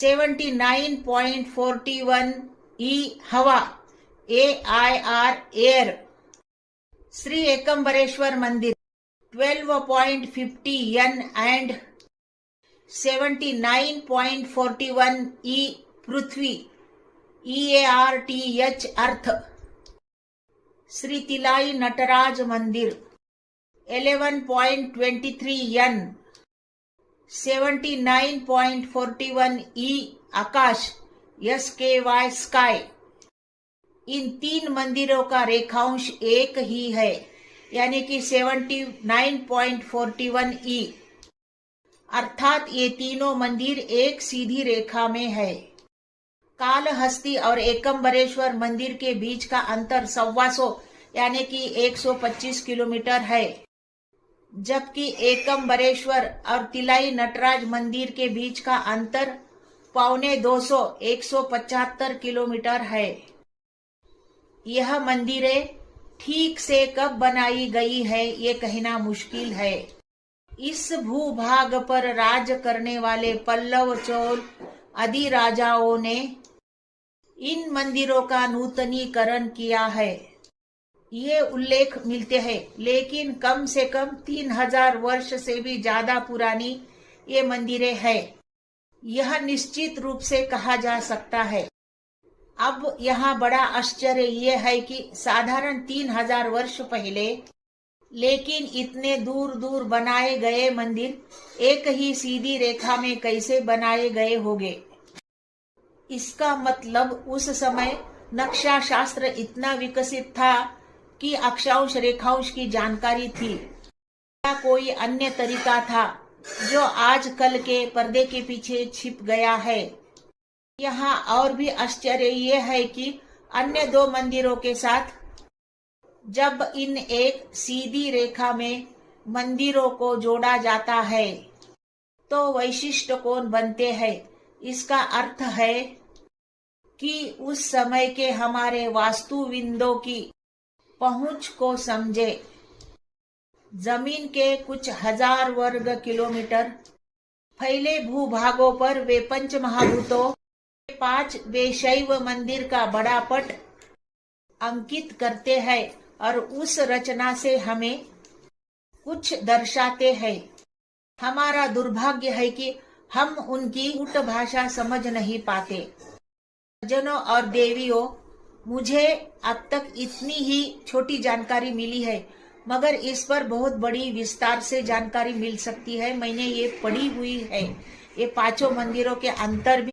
79.41 ई हवा AIR air. Shri एकम्बरेश्वर मंदिर 12.50 N and 79.41 E Prithvi EARTH अर्थ। श्री तिलाई नटराज मंदिर 11.23 N 79.41 ई आकाश SKY स्काई। इन 3 मंदिरों का रेखांश एक ही है, यानी कि 79.41 ई, अर्थात ये तीनों मंदिर एक सीधी रेखा में है। कालहस्ती और एकम्बरेश्वर मंदिर के बीच का अंतर 125 यानी कि 125 किलोमीटर है, जबकि एकम्बरेश्वर और तिलाई नटराज मंदिर के बीच का अंतर 250 175 किलोमीटर है। यह मंदिरें ठीक से कब बनाई गई है ये कहना मुश्किल है। इस भूभाग पर राज करने वाले पल्लव चोल आदि राजाओं ने इन मंदिरों का नूतनीकरण किया है, ये उल्लेख मिलते हैं, लेकिन कम से कम 3000 वर्ष से भी ज्यादा पुरानी ये मंदिरें हैं, यह निश्चित रूप से कहा जा सकता है। अब यहाँ बड़ा आश्चर्य ये है कि साधारण 3000 वर्ष पहले, लेकिन इतने दूर दूर बनाए गए मंदिर एक ही सीधी रेखा में कैसे बनाए गए होंगे। इसका मतलब उस समय नक्शा शास्त्र इतना विकसित था कि अक्षांश रेखांश की जानकारी थी, या कोई अन्य तरीका था जो आजकल के पर्दे के पीछे छिप गया है। यहाँ और भी आश्चर्य ये है कि अन्य 2 मंदिरों के साथ जब इन एक सीधी रेखा में मंदिरों को जोड़ा जाता है तो वैशिष्ट कोण बनते हैं। इसका अर्थ है कि उस समय के हमारे वास्तुविदों की पहुंच को समझे। जमीन के कुछ हजार वर्ग किलोमीटर फैले भूभागों पर वे पंच महाभूतों 5 वे शैव मंदिर का बड़ा पट अंकित करते हैं और उस रचना से हमें कुछ दर्शाते हैं। हमारा दुर्भाग्य है कि हम उनकी कूट भाषा समझ नहीं पाते। जनों और देवियों, मुझे अब तक इतनी ही छोटी जानकारी मिली है, मगर इस पर बहुत बड़ी विस्तार से जानकारी मिल सकती है। मैंने ये पढ़ी हुई है, ये 5 मंदिरों के अंतर भी